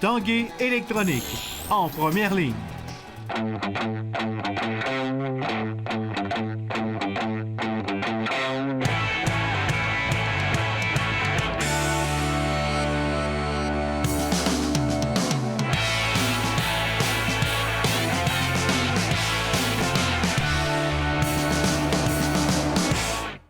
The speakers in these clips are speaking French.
Tanguay électronique, en première ligne.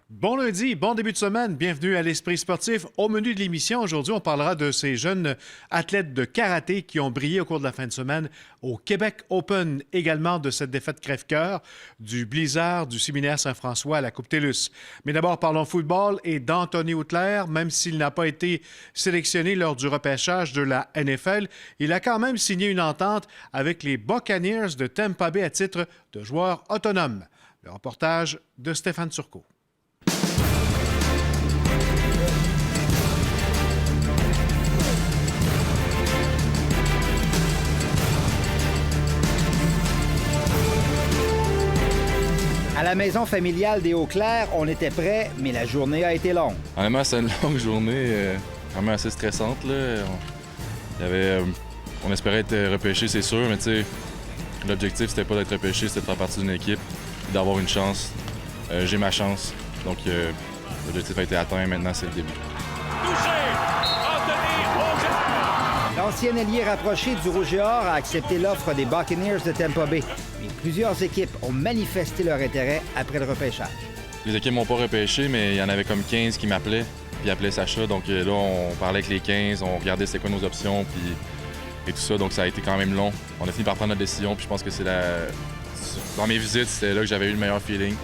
Bon lundi, bon début de semaine, bienvenue à l'Esprit sportif. Au menu de l'émission, aujourd'hui, on parlera de ces jeunes athlètes de karaté qui ont brillé au cours de la fin de semaine au Québec Open, également de cette défaite crève-cœur du Blizzard du Séminaire Saint-François à la Coupe TELUS. Mais d'abord, parlons football et d'Anthony Auclair. Même s'il n'a pas été sélectionné lors du repêchage de la NFL, il a quand même signé une entente avec les Buccaneers de Tampa Bay à titre de joueur autonome. Le reportage de Stéphane Turcot. À la maison familiale des Auclair, on était prêts, mais la journée a été longue. Honnêtement, c'est une longue journée, vraiment assez stressante. Là. On espérait être repêché, c'est sûr, mais tu sais, l'objectif, c'était pas d'être repêché, c'était de faire partie d'une équipe, d'avoir une chance. J'ai ma chance, donc l'objectif a été atteint, maintenant c'est le début. L'ancien ailier rapproché du Rouge et Or a accepté l'offre des Buccaneers de Tampa Bay. Mais plusieurs équipes ont manifesté leur intérêt après le repêchage. Les équipes m'ont pas repêché, mais il y en avait comme 15 qui m'appelaient, puis appelaient Sacha. Donc là, on parlait avec les 15, on regardait c'est quoi nos options, puis et tout ça. Donc ça a été quand même long. On a fini par prendre notre décision, puis je pense que dans mes visites, c'était là que j'avais eu le meilleur feeling.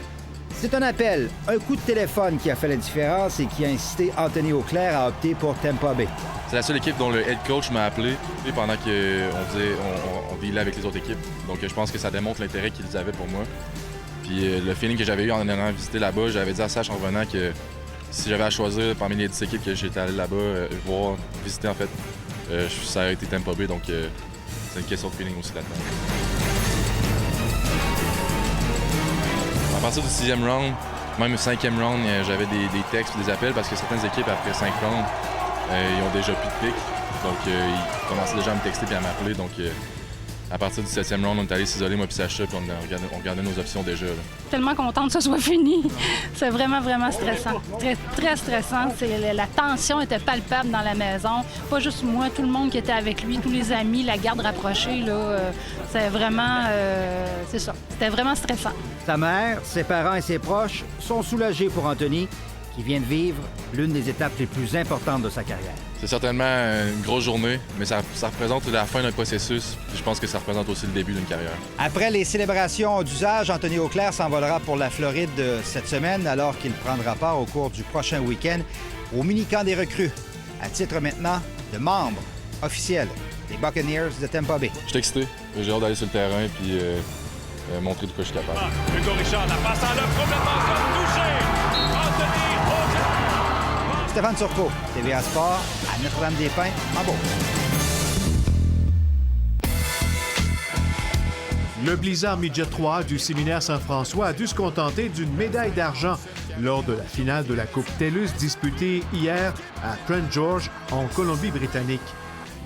C'est un appel, un coup de téléphone qui a fait la différence et qui a incité Anthony Auclair à opter pour Tampa Bay. C'est la seule équipe dont le head coach m'a appelé pendant qu'on dealait avec les autres équipes. Donc je pense que ça démontre l'intérêt qu'ils avaient pour moi. Puis le feeling que j'avais eu en allant visiter là-bas, j'avais dit à Sach en revenant que si j'avais à choisir parmi les 10 équipes que j'étais allé là-bas visiter en fait, ça a été Tampa Bay. Donc c'est une question de feeling aussi là-dedans. À partir du 6e round, même le 5e round, j'avais des textes et des appels parce que certaines équipes, après 5 rounds, ils ont déjà plus de pics. Donc, ils commençaient déjà à me texter et à m'appeler. Donc, à partir du 7e round, on est allé s'isoler, moi et Sacha, puis on regardait nos options déjà. Là. Tellement contente que ce soit fini. C'est vraiment, vraiment stressant. Très, très stressant. La tension était palpable dans la maison. Pas juste moi, tout le monde qui était avec lui, tous les amis, la garde rapprochée. Là, c'est vraiment... c'est ça. C'était vraiment stressant. Sa mère, ses parents et ses proches sont soulagés pour Anthony, qui vient de vivre l'une des étapes les plus importantes de sa carrière. C'est certainement une grosse journée, mais ça représente la fin d'un processus. Puis je pense que ça représente aussi le début d'une carrière. Après les célébrations d'usage, Anthony Auclair s'envolera pour la Floride cette semaine, alors qu'il prendra part au cours du prochain week-end au mini-camp des recrues, à titre maintenant de membre officiel des Buccaneers de Tampa Bay. Je suis excité. J'ai hâte d'aller sur le terrain puis montrer de quoi je suis capable. Hugo Richard, la passe en l'œuvre complètement touché. Anthony Auclair. Stéphane Turcot, TVA Sport, à Notre-Dame-des-Pins, en Beauce. Le Blizzard Midget 3 du Séminaire Saint-François a dû se contenter d'une médaille d'argent lors de la finale de la Coupe TELUS disputée hier à Trent George, en Colombie-Britannique.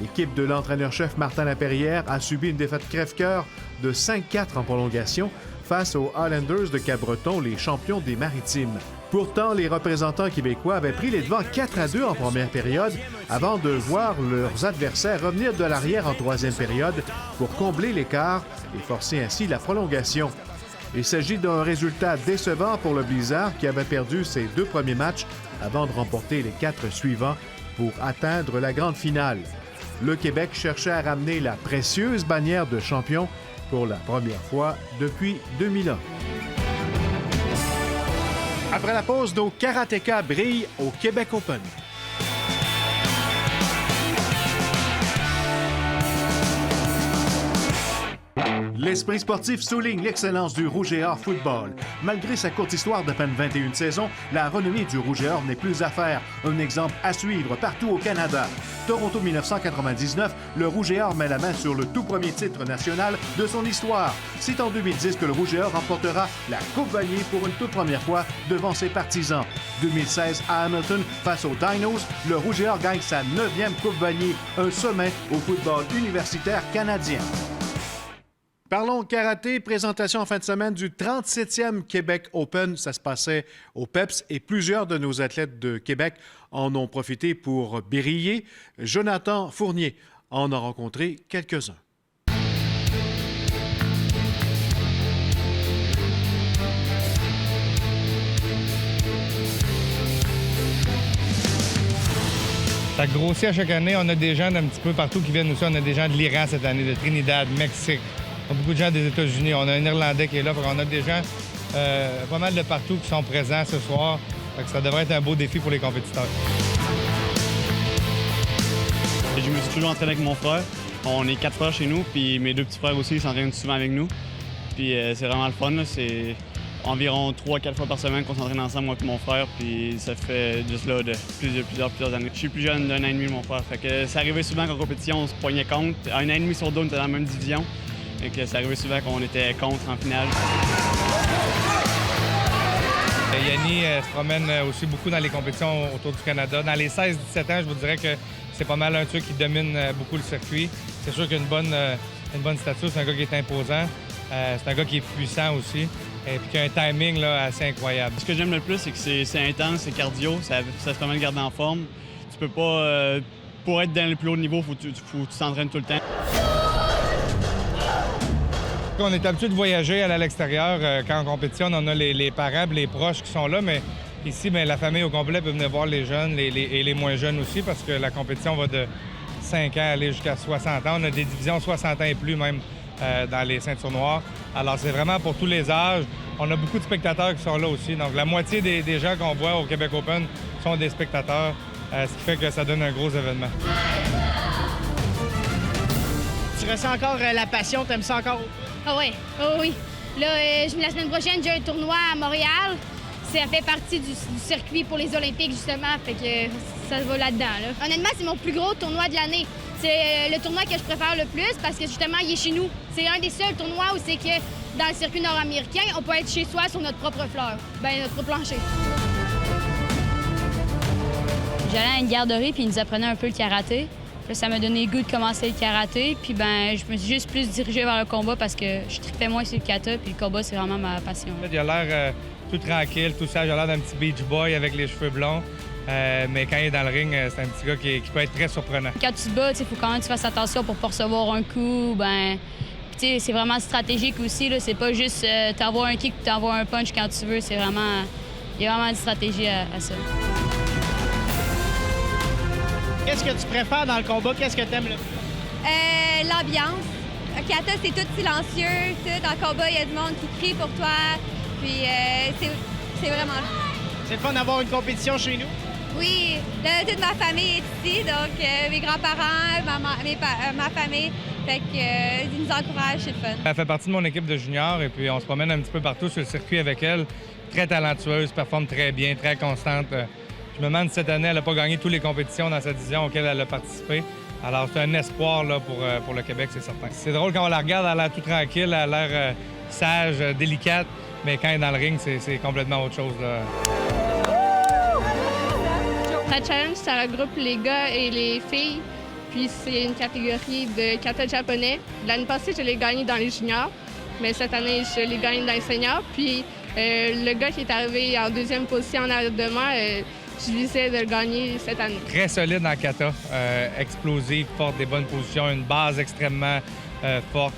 L'équipe de l'entraîneur-chef Martin Laperrière a subi une défaite crève-cœur de 5-4 en prolongation face aux Highlanders de Cap-Breton, les champions des Maritimes. Pourtant, les représentants québécois avaient pris les devants 4-2 en première période avant de voir leurs adversaires revenir de l'arrière en troisième période pour combler l'écart et forcer ainsi la prolongation. Il s'agit d'un résultat décevant pour le Blizzard qui avait perdu ses 2 premiers matchs avant de remporter les 4 suivants pour atteindre la grande finale. Le Québec cherchait à ramener la précieuse bannière de champion pour la première fois depuis 2001. Après la pause, nos karatékas brillent au Québec Open. L'esprit sportif souligne l'excellence du Rouge et Or football. Malgré sa courte histoire d'à peine 21 saisons, la renommée du Rouge et Or n'est plus à faire. Un exemple à suivre partout au Canada. Toronto 1999, le Rouge et Or met la main sur le tout premier titre national de son histoire. C'est en 2010 que le Rouge et Or remportera la Coupe Vanier pour une toute première fois devant ses partisans. 2016 à Hamilton, face aux Dinos, le Rouge et Or gagne sa 9e Coupe Vanier, un sommet au football universitaire canadien. Parlons karaté, présentation en fin de semaine du 37e Québec Open. Ça se passait au PEPS et plusieurs de nos athlètes de Québec en ont profité pour briller. Jonathan Fournier en a rencontré quelques-uns. Ça grossit à chaque année. On a des gens d'un petit peu partout qui viennent aussi. On a des gens de l'Iran cette année, de Trinidad, Mexique. On a beaucoup de gens des États-Unis. On a un Irlandais qui est là. On a des gens pas mal de partout qui sont présents ce soir. Ça devrait être un beau défi pour les compétiteurs. Je me suis toujours entraîné avec mon frère. On est 4 frères chez nous, puis mes 2 petits frères aussi s'entraînent souvent avec nous. Puis c'est vraiment le fun. Là. C'est environ 3-4 fois par semaine qu'on s'entraîne ensemble, moi et mon frère. Puis ça fait juste là de plusieurs années. Je suis plus jeune d'un an et demi, mon frère. Fait que ça arrivait souvent qu'en compétition, on se poignait contre. Un an et demi sur deux, on était dans la même division. Et que ça arrivait souvent qu'on était contre en finale. Yanni se promène aussi beaucoup dans les compétitions autour du Canada. Dans les 16-17 ans, je vous dirais que c'est pas mal un truc qui domine beaucoup le circuit. C'est sûr qu'il a une bonne stature, c'est un gars qui est imposant. C'est un gars qui est puissant aussi. Et puis qui a un timing là, assez incroyable. Ce que j'aime le plus, c'est que c'est intense, c'est cardio, ça te permet de garder en forme. Tu peux pas... pour être dans le plus haut niveau, faut que tu t'entraînes tout le temps. On est habitué de voyager, aller à l'extérieur. Quand on compétitionne, on a les parents, les proches qui sont là, mais ici, la famille au complet peut venir voir les jeunes et les moins jeunes aussi, parce que la compétition va de 5 ans aller jusqu'à 60 ans. On a des divisions 60 ans et plus même dans les ceintures noires. Alors, c'est vraiment pour tous les âges. On a beaucoup de spectateurs qui sont là aussi. Donc, la moitié des gens qu'on voit au Québec Open sont des spectateurs, ce qui fait que ça donne un gros événement. Tu ressens encore la passion, t'aimes ça encore? Ah oui, oh oui. Là, la semaine prochaine, j'ai un tournoi à Montréal. Ça fait partie du circuit pour les Olympiques, justement, fait que ça va là-dedans. Là. Honnêtement, c'est mon plus gros tournoi de l'année. C'est le tournoi que je préfère le plus parce que, justement, il est chez nous. C'est un des seuls tournois où c'est que, dans le circuit nord-américain, on peut être chez soi sur notre propre fleur, notre plancher. J'allais à une garderie puis ils nous apprenaient un peu le karaté. Là, ça m'a donné le goût de commencer le karaté. Puis je me suis juste plus dirigée vers le combat parce que je trippais moins sur le kata. Puis le combat, c'est vraiment ma passion. Il a l'air tout tranquille, tout sage. Il a l'air d'un petit beach boy avec les cheveux blonds. Mais quand il est dans le ring, c'est un petit gars qui peut être très surprenant. Quand tu te bats, il faut quand même que tu fasses attention pour ne pas recevoir un coup. C'est vraiment stratégique aussi. Là. C'est pas juste t'envoies un kick ou t'envoies un punch quand tu veux. C'est vraiment... Il y a vraiment une stratégie à ça. Qu'est-ce que tu préfères dans le combat? Qu'est-ce que tu aimes le plus? L'ambiance. Kata, c'est tout silencieux. Dans le combat, il y a du monde qui crie pour toi. Puis c'est vraiment... C'est le fun d'avoir une compétition chez nous? Oui. Là, toute ma famille est ici. Donc, mes grands-parents, ma famille. Fait qu'ils nous encouragent, c'est le fun. Elle fait partie de mon équipe de juniors et puis on se promène un petit peu partout sur le circuit avec elle. Très talentueuse, performe très bien, très constante. Je me demande si cette année, elle n'a pas gagné toutes les compétitions dans sa division auxquelles elle a participé. Alors, c'est un espoir là, pour le Québec, c'est certain. C'est drôle quand on la regarde, elle a l'air tout tranquille, elle a l'air sage, délicate, mais quand elle est dans le ring, c'est complètement autre chose. Là. La challenge, ça regroupe les gars et les filles, puis c'est une catégorie de kata japonais. L'année passée, je l'ai gagné dans les juniors, mais cette année, je l'ai gagné dans les seniors. Puis le gars qui est arrivé en deuxième position en arrière de moi, je visais de le gagner cette année. Très solide en kata, explosive, forte, des bonnes positions, une base extrêmement forte.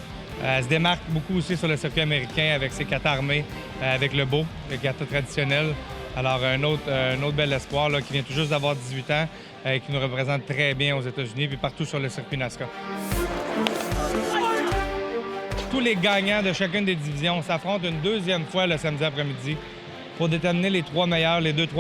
Elle se démarque beaucoup aussi sur le circuit américain avec ses katas armés, avec le bo, le kata traditionnel. Alors, un autre bel espoir là, qui vient tout juste d'avoir 18 ans et qui nous représente très bien aux États-Unis puis partout sur le circuit NASCAR. Tous les gagnants de chacune des divisions s'affrontent une deuxième fois le samedi après-midi pour déterminer les 2-3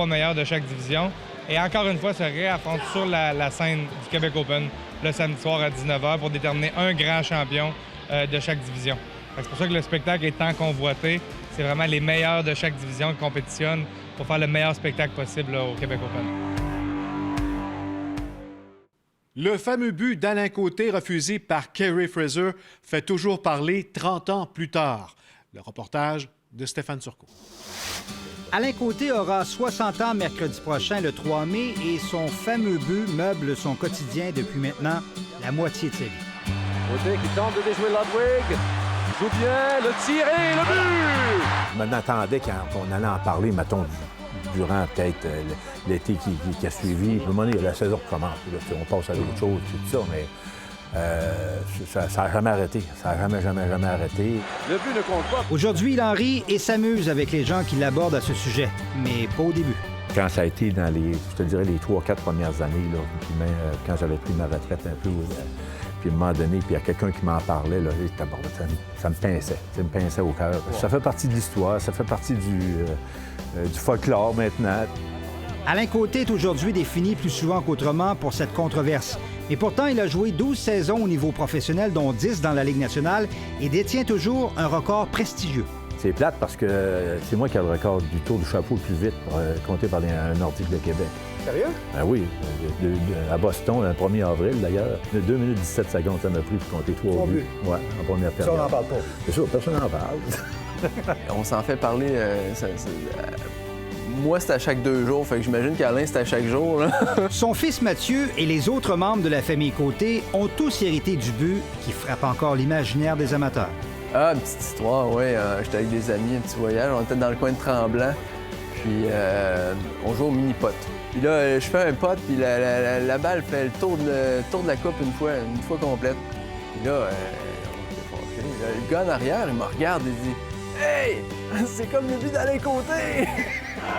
meilleurs de chaque division. Et encore une fois, se réaffrontent sur la scène du Québec Open le samedi soir à 19h pour déterminer un grand champion de chaque division. C'est pour ça que le spectacle est tant convoité. C'est vraiment les meilleurs de chaque division qui compétitionnent pour faire le meilleur spectacle possible là, au Québec Open. Le fameux but d'Alain Côté refusé par Kerry Fraser fait toujours parler 30 ans plus tard. Le reportage de Stéphane Turcot. Alain Côté aura 60 ans mercredi prochain, le 3 mai, et son fameux but meuble son quotidien depuis maintenant la moitié de sa vie. Côté qui tente de déjouer Ludwig. Joue bien, le tiré, le but! Je m'attendais quand on allait en parler, mettons, durant peut-être l'été qui a suivi. À un moment donné, la saison commence. Là, on passe à d'autres choses, tout ça, mais ça n'a jamais arrêté. Ça n'a jamais arrêté. Le but ne compte pas. Aujourd'hui, il en rit et s'amuse avec les gens qui l'abordent à ce sujet, mais pas au début. Quand ça a été dans les, je te dirais, les 3-4 premières années, là, puis même, quand j'avais pris ma retraite un peu, puis à un moment donné, puis il y a quelqu'un qui m'en parlait, là, ça me pinçait. Ça me pinçait au cœur. Ouais. Ça fait partie de l'histoire, ça fait partie du folklore maintenant. Alain Côté est aujourd'hui défini plus souvent qu'autrement pour cette controverse. Mais pourtant, il a joué 12 saisons au niveau professionnel, dont 10 dans la Ligue nationale, et détient toujours un record prestigieux. C'est plate parce que c'est moi qui ai le record du tour du chapeau le plus vite, compté par un Nordique de Québec. Sérieux? Ah oui, à Boston, le 1er avril d'ailleurs. 2 minutes 17 secondes, ça m'a pris pour compter 3 buts. Oui, en première période. Ça, on n'en parle pas. C'est sûr, personne n'en parle. On s'en fait parler. Moi, c'est à chaque 2 jours, fait que j'imagine qu'Alain, c'est à chaque jour. Là. Son fils Mathieu et les autres membres de la famille Côté ont tous hérité du but qui frappe encore l'imaginaire des amateurs. Ah, une petite histoire, oui. J'étais avec des amis, un petit voyage. On était dans le coin de Tremblant, puis on jouait au mini-pot. Puis là, je fais un pot, puis la balle fait le tour de la coupe une fois complète. Puis là, on était fâchés. Le gars en arrière, il me regarde et dit « Hey! C'est comme le but d'Alain Côté! »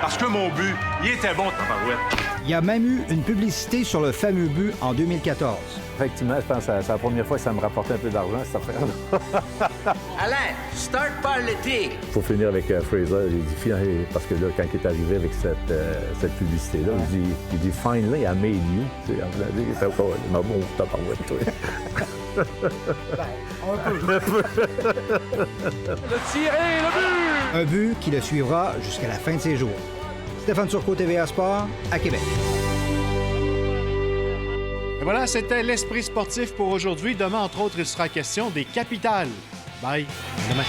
Parce que mon but, il était bon, tabarouette. Il y a même eu une publicité sur le fameux but en 2014. Effectivement, je pense que c'est la première fois que ça me rapportait un peu d'argent, cette affaire-là. Alain, start par l'été. Il faut finir avec Fraser. Il dit, parce que là, quand il est arrivé avec cette publicité-là, il dit « Finally, I made you ». Il était encore « Ma bon, tabarouette, toi. » Le tiré, le but! Un but qui le suivra jusqu'à la fin de ses jours. Stéphane Turcot, TVA Sport, à Québec. Et voilà, c'était l'Esprit sportif pour aujourd'hui. Demain, entre autres, il sera question des capitales. Bye. À demain.